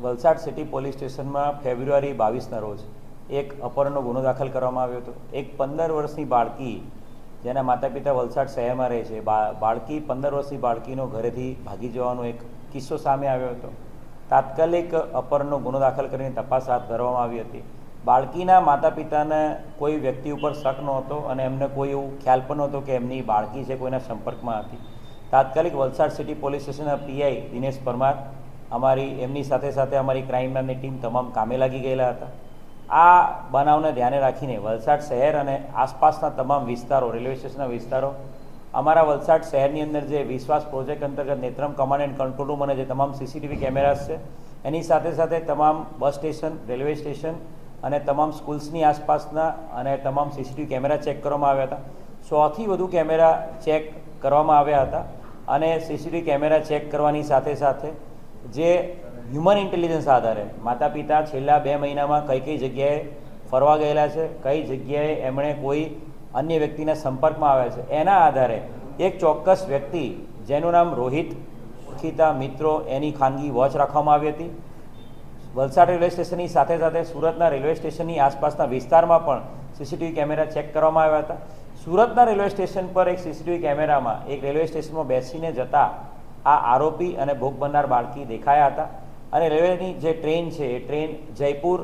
Valsad city police સ્ટેશનમાં ફેબ્રુઆરી 22ના રોજ એક અપહરણનો ગુનો દાખલ કરવામાં આવ્યો હતો. એક 15 વર્ષની બાળકી જેના માતા પિતા વલસાડ શહેરમાં રહે છે, બાળકી 15 વર્ષની બાળકીનો ઘરેથી ભાગી જવાનો એક કિસ્સો સામે આવ્યો હતો. તાત્કાલિક અપહરણનો ગુનો દાખલ કરીને તપાસ હાથ ધરવામાં આવી હતી. બાળકીના માતા પિતાને કોઈ વ્યક્તિ ઉપર શક નહોતો અને એમને કોઈ એવું ખ્યાલ પણ નહોતો કે એમની બાળકી છે કોઈના સંપર્કમાં હતી. તાત્કાલિક વલસાડ સિટી પોલીસ સ્ટેશનના પીઆઈ દિનેશ પરમાર એમની સાથે સાથે અમારી ક્રાઇમ બ્રાન્ચની ટીમ તમામ કામે લાગી ગયેલા હતા. આ બનાવને ધ્યાને રાખીને વલસાડ શહેર અને આસપાસના તમામ વિસ્તારો, રેલવે સ્ટેશનના વિસ્તારો, અમારા વલસાડ શહેરની અંદર જે વિશ્વાસ પ્રોજેક્ટ અંતર્ગત Netram command and control room અને જે તમામ સીસીટીવી કેમેરાસ છે એની સાથે સાથે તમામ બસ સ્ટેશન, રેલવે સ્ટેશન અને તમામ સ્કૂલ્સની આસપાસના અને તમામ સીસીટીવી કેમેરા ચેક કરવામાં આવ્યા હતા. 100થી વધુ કેમેરા ચેક કરવામાં આવ્યા હતા અને સીસીટીવી કેમેરા ચેક કરવાની સાથે સાથે જે હ્યુમન ઇન્ટેલિજન્સ આધારે માતા પિતા છેલ્લા 2 મહિનામાં કઈ જગ્યાએ ફરવા ગયેલા છે, કઈ જગ્યાએ એમણે કોઈ અન્ય વ્યક્તિના સંપર્કમાં આવ્યા છે, એના આધારે એક ચોક્કસ વ્યક્તિ જેનું નામ રોહિત ઓળખીતા મિત્રો એની ખાનગી વોચ રાખવામાં આવી હતી. વલસાડ રેલવે સ્ટેશનની સાથે સાથે સુરતના રેલવે સ્ટેશનની આસપાસના વિસ્તારમાં પણ સીસીટીવી કેમેરા ચેક કરવામાં આવ્યા હતા. સુરતના રેલવે સ્ટેશન પર એક સીસીટીવી કેમેરામાં એક રેલવે સ્ટેશનમાં બેસીને જતા આ આરોપી અને ભોગ બનનાર બાળકી દેખાયા હતા અને રેલવેની જે ટ્રેન છે એ ટ્રેન જયપુર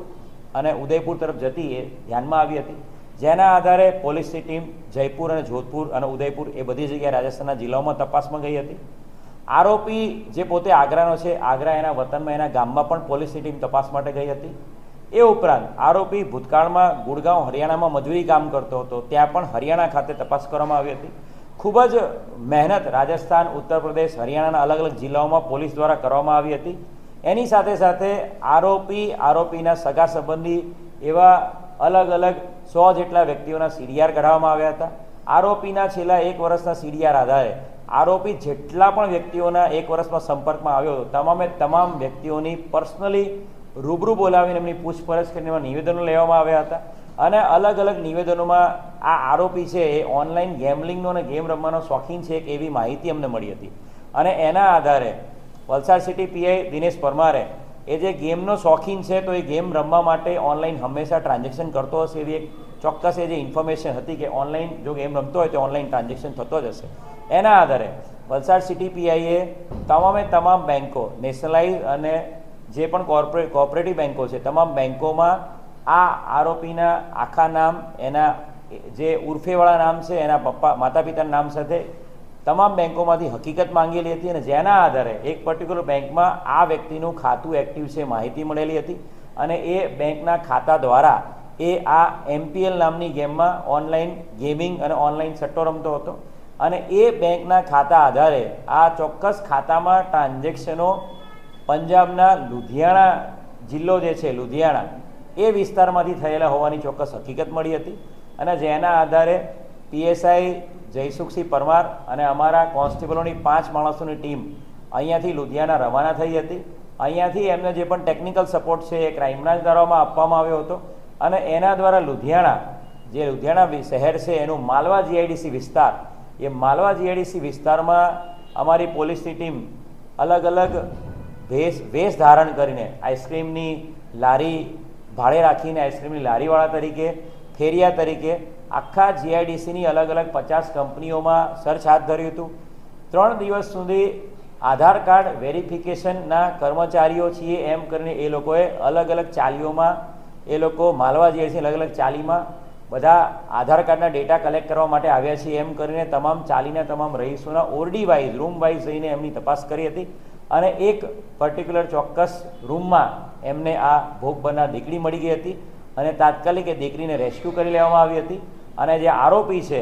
અને ઉદયપુર તરફ જતી એ ધ્યાનમાં આવી હતી. જેના આધારે પોલીસની ટીમ જયપુર અને જોધપુર અને ઉદયપુર એ બધી જગ્યાએ રાજસ્થાનના જિલ્લાઓમાં તપાસમાં ગઈ હતી. આરોપી જે પોતે આગ્રાનો છે, આગ્રા એના વતનમાં એના ગામમાં પણ પોલીસની ટીમ તપાસ માટે ગઈ હતી. એ ઉપરાંત આરોપી ભૂતકાળમાં ગુડગાંવ હરિયાણામાં મજૂરી કામ કરતો હતો, ત્યાં પણ હરિયાણા ખાતે તપાસ કરવામાં આવી હતી. ખૂબ જ મહેનત રાજસ્થાન, ઉત્તર પ્રદેશ, હરિયાણાના અલગ અલગ જિલ્લાઓમાં પોલીસ દ્વારા કરવામાં આવી હતી. એની સાથે સાથે આરોપીના સગા સંબંધી એવા અલગ અલગ 100 જેટલા વ્યક્તિઓના સીડીઆર કઢાવવામાં આવ્યા હતા. આરોપીના છેલ્લા 1 વર્ષના સીડીઆર આધારે આરોપી જેટલા પણ વ્યક્તિઓના 1 વર્ષમાં સંપર્કમાં આવ્યો હતો તમામ વ્યક્તિઓની પર્સનલી રૂબરૂ બોલાવીને એમની પૂછપરછ કરીને એમાં નિવેદનો લેવામાં આવ્યા હતા અને અલગ અલગ નિવેદનોમાં આ આરોપી છે એ ઓનલાઈન ગેમલિંગનો અને ગેમ રમવાનો શોખીન છે એવી માહિતી અમને મળી હતી અને એના આધારે વલસાડ સિટી પીઆઈ દિનેશ પરમારે એ જે ગેમનો શોખીન છે તો એ ગેમ રમવા માટે ઓનલાઈન હંમેશા ટ્રાન્ઝેક્શન કરતો હશે એવી એક ચોક્કસ એ જે ઇન્ફોર્મેશન હતી કે ઓનલાઈન જો ગેમ રમતો હોય તો ઓનલાઈન ટ્રાન્ઝેક્શન થતો જ હશે. એના આધારે વલસાડ સિટી પીઆઈએ તમામ બેન્કો, નેશનલાઇઝ અને જે પણ કોઓપરેટિવ બેન્કો છે તમામ બેન્કોમાં આ આરોપીના આખા નામ, એના જે ઉર્ફેવાળા નામ છે, એના માતા પિતાના નામ સાથે તમામ બેન્કોમાંથી હકીકત માંગેલી હતી અને જેના આધારે એક પર્ટિક્યુલર બેંકમાં આ વ્યક્તિનું ખાતું એક્ટિવ છે માહિતી મળેલી હતી અને એ બેંકના ખાતા દ્વારા એ આ MPL નામની ગેમમાં ઓનલાઈન ગેમિંગ અને ઓનલાઈન સટ્ટો રમતો હતો અને એ બેંકના ખાતા આધારે આ ચોક્કસ ખાતામાં ટ્રાન્ઝેક્શનો પંજાબના લુધિયાણા જિલ્લો જે છે લુધિયાણા એ વિસ્તારમાંથી થયેલા હોવાની ચોક્કસ હકીકત મળી હતી અને જેના આધારે PSI જયસુખસિંહ પરમાર અને અમારા કોન્સ્ટેબલોની 5 માણસોની ટીમ અહીંયાથી લુધિયાણા રવાના થઈ હતી. અહીંયાથી એમને જે પણ ટેકનિકલ સપોર્ટ છે એ ક્રાઇમ બ્રાન્ચ દ્વારા આપવામાં આવ્યો હતો અને એના દ્વારા લુધિયાણા શહેર છે એનું માલવા GIDC વિસ્તાર, એ માલવા GIDC વિસ્તારમાં અમારી પોલીસની ટીમ અલગ અલગ વેશ ધારણ કરીને આઈસ્ક્રીમની લારી ભાડે રાખીને આઈસ્ક્રીમની લારીવાળા તરીકે, ફેરિયા તરીકે આખા GIDCની અલગ અલગ 50 કંપનીઓમાં સર્ચ હાથ ધર્યું હતું. 3 દિવસ સુધી આધાર કાર્ડ વેરિફિકેશનના કર્મચારીઓ છીએ એમ કરીને એ લોકોએ અલગ અલગ ચાલીઓમાં માલવા GIDC અલગ અલગ ચાલીમાં બધા આધાર કાર્ડના ડેટા કલેક્ટ કરવા માટે આવ્યા છીએ એમ કરીને તમામ ચાલીના તમામ રહીશોના ઓરડી વાઇઝ, રૂમ વાઇઝ જઈને એમની તપાસ કરી હતી અને એક પર્ટિક્યુલર ચોક્કસ રૂમમાં એમને આ ભોગ બનનાર દીકરી મળી ગઈ હતી અને તાત્કાલિક એ દીકરીને રેસ્ક્યુ કરી લેવામાં આવી હતી અને જે આરોપી છે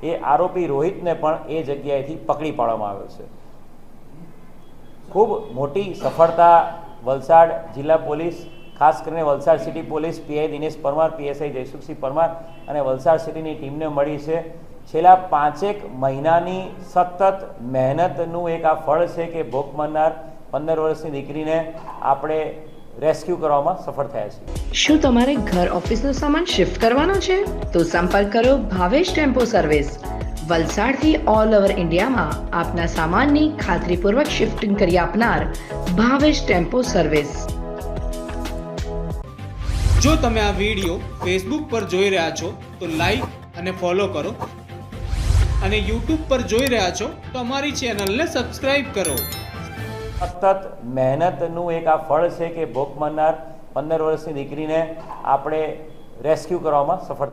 એ આરોપી રોહિતને પણ એ જગ્યાએથી પકડી પાડવામાં આવ્યો છે. ખૂબ મોટી સફળતા વલસાડ જિલ્લા પોલીસ, ખાસ કરીને Valsad city police, PI Dinesh Parmar, PSI Jaysukhsinh Parmar અને વલસાડ સિટીની ટીમને મળી છે. છેલ્લા 5 મહિનાની સતત મહેનતનું એક આ ફળ છે કે ભોગ બનનાર 15 વર્ષની દીકરીને આપણે રેસ્ક્યુ કરવામાં સફળ થયા છે. શું તમારે ઘર ઓફિસનો સામાન શિફ્ટ કરવાનો છે? તો સંપર્ક કરો ભાવેશ ટેમ્પો સર્વિસ. વલસાડથી ઓલ ઓવર ઇન્ડિયામાં આપના સામાનની ખાતરીપૂર્વક શિફ્ટિંગ કરી આપનાર ભાવેશ ટેમ્પો સર્વિસ. જો તમે આ વિડીયો ફેસબુક પર જોઈ રહ્યા છો તો લાઈક અને ફોલો કરો અને યુટ્યુબ પર જોઈ રહ્યા છો તો અમારી ચેનલને સબસ્ક્રાઇબ કરો. સતત મહેનતનું એક આ ફળ છે કે ભોગ મારનાર 15 વર્ષની દીકરીને આપણે રેસ્ક્યુ કરવામાં સફળ